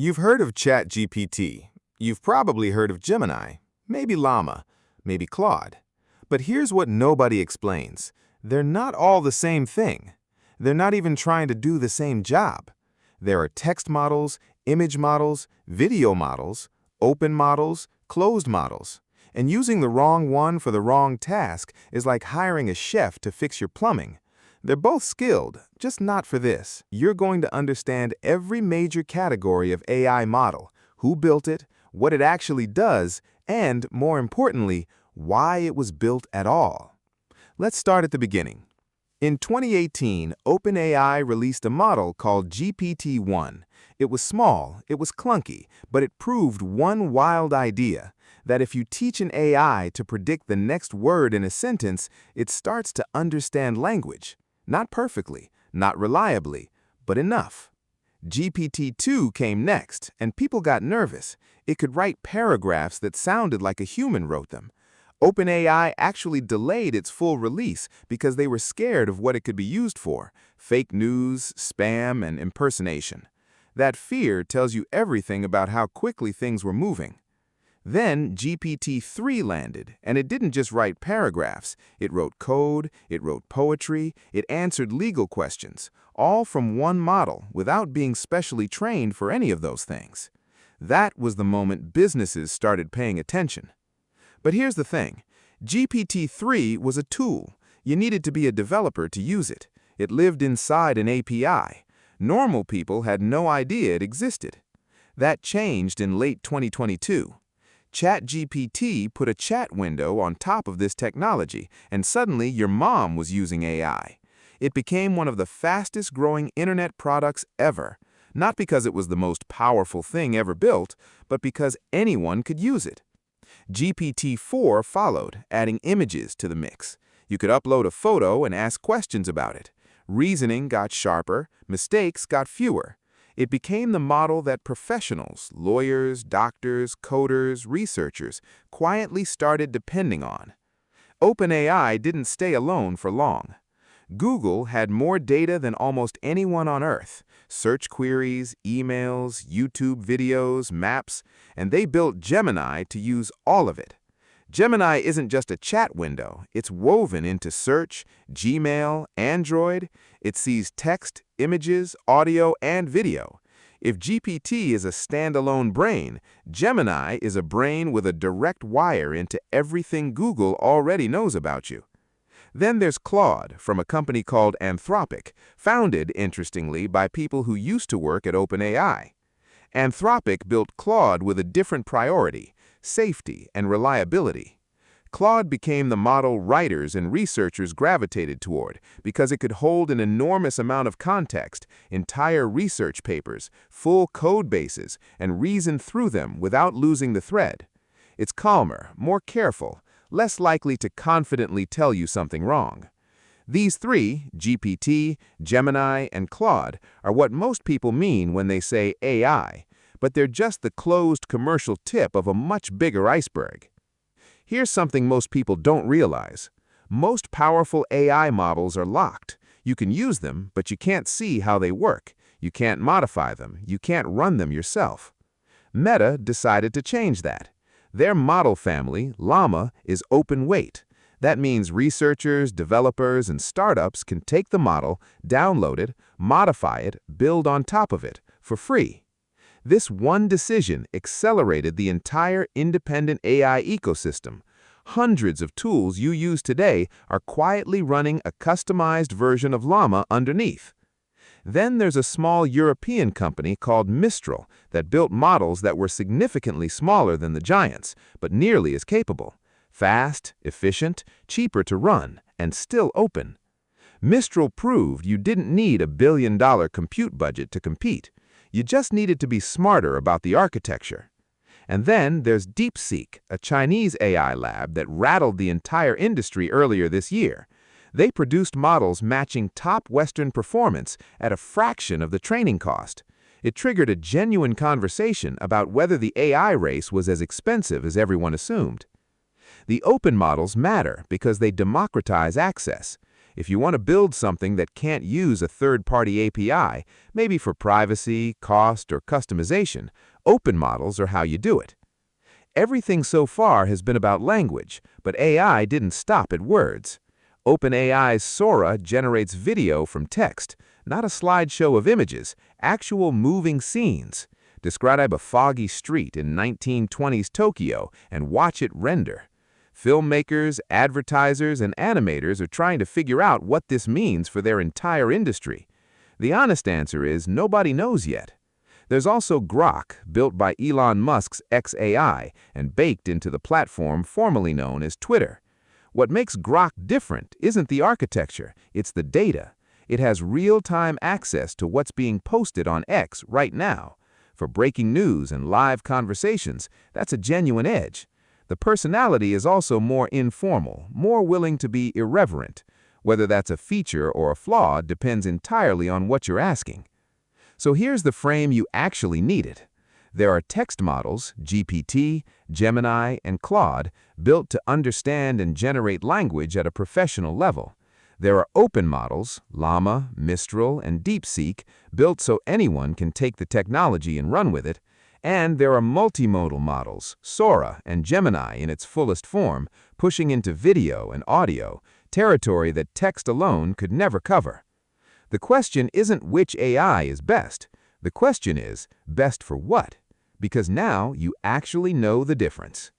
You've heard of ChatGPT. You've probably heard of Gemini, maybe Llama, maybe Claude. But here's what nobody explains. They're not all the same thing. They're not even trying to do the same job. There are text models, image models, video models, open models, closed models. And using the wrong one for the wrong task is like hiring a chef to fix your plumbing. They're both skilled, just not for this. You're going to understand every major category of AI model, who built it, what it actually does, and, more importantly, why it was built at all. Let's start at the beginning. In 2018, OpenAI released a model called GPT-1. It was small, it was clunky, but it proved one wild idea, that if you teach an AI to predict the next word in a sentence, it starts to understand language. Not perfectly, not reliably, but enough. GPT-2 came next, and people got nervous. It could write paragraphs that sounded like a human wrote them. OpenAI actually delayed its full release because they were scared of what it could be used for: fake news, spam, and impersonation. That fear tells you everything about how quickly things were moving. Then GPT-3 landed, and it didn't just write paragraphs. It wrote code, it wrote poetry, it answered legal questions, all from one model without being specially trained for any of those things. That was the moment businesses started paying attention. But here's the thing. GPT-3 was a tool. You needed to be a developer to use it. It lived inside an API. Normal people had no idea it existed. That changed in late 2022. ChatGPT put a chat window on top of this technology, and suddenly your mom was using AI. It became one of the fastest-growing internet products ever, not because it was the most powerful thing ever built, but because anyone could use it. GPT-4 followed, adding images to the mix. You could upload a photo and ask questions about it. Reasoning got sharper, mistakes got fewer. It became the model that professionals, lawyers, doctors, coders, researchers, quietly started depending on. OpenAI didn't stay alone for long. Google had more data than almost anyone on Earth: search queries, emails, YouTube videos, maps, and they built Gemini to use all of it. Gemini isn't just a chat window, it's woven into Search, Gmail, Android. It sees text, images, audio, and video. If GPT is a standalone brain, Gemini is a brain with a direct wire into everything Google already knows about you. Then there's Claude, from a company called Anthropic, founded, interestingly, by people who used to work at OpenAI. Anthropic built Claude with a different priority: safety and reliability. Claude became the model writers and researchers gravitated toward because it could hold an enormous amount of context, entire research papers, full code bases, and reason through them without losing the thread. It's calmer, more careful, less likely to confidently tell you something wrong. These three, GPT, Gemini, and Claude, are what most people mean when they say AI, but they're just the closed commercial tip of a much bigger iceberg. Here's something most people don't realize. Most powerful AI models are locked. You can use them, but you can't see how they work. You can't modify them. You can't run them yourself. Meta decided to change that. Their model family, Llama, is open weight. That means researchers, developers, and startups can take the model, download it, modify it, build on top of it, for free. This one decision accelerated the entire independent AI ecosystem. Hundreds of tools you use today are quietly running a customized version of Llama underneath. Then there's a small European company called Mistral that built models that were significantly smaller than the giants, but nearly as capable. Fast, efficient, cheaper to run, and still open. Mistral proved you didn't need a billion-dollar compute budget to compete. You just needed to be smarter about the architecture. And then there's Deepseek, a Chinese AI lab that rattled the entire industry earlier this year. They produced models matching top Western performance at a fraction of the training cost. It triggered a genuine conversation about whether the AI race was as expensive as everyone assumed. The open models matter because they democratize access. If you want to build something that can't use a third-party API, maybe for privacy, cost, or customization, open models are how you do it. Everything so far has been about language, but AI didn't stop at words. OpenAI's Sora generates video from text, not a slideshow of images, actual moving scenes. Describe a foggy street in 1920s Tokyo and watch it render. Filmmakers, advertisers, and animators are trying to figure out what this means for their entire industry. The honest answer is nobody knows yet. There's also Grok, built by Elon Musk's xAI and baked into the platform formerly known as Twitter. What makes Grok different isn't the architecture, it's the data. It has real-time access to what's being posted on X right now. For breaking news and live conversations, that's a genuine edge. The personality is also more informal, more willing to be irreverent. Whether that's a feature or a flaw depends entirely on what you're asking. So here's the frame you actually needed. There are text models, GPT, Gemini, and Claude, built to understand and generate language at a professional level. There are open models, Llama, Mistral, and Deepseek, built so anyone can take the technology and run with it. And there are multimodal models, Sora and Gemini in its fullest form, pushing into video and audio, territory that text alone could never cover. The question isn't which AI is best. The question is, best for what? Because now you actually know the difference.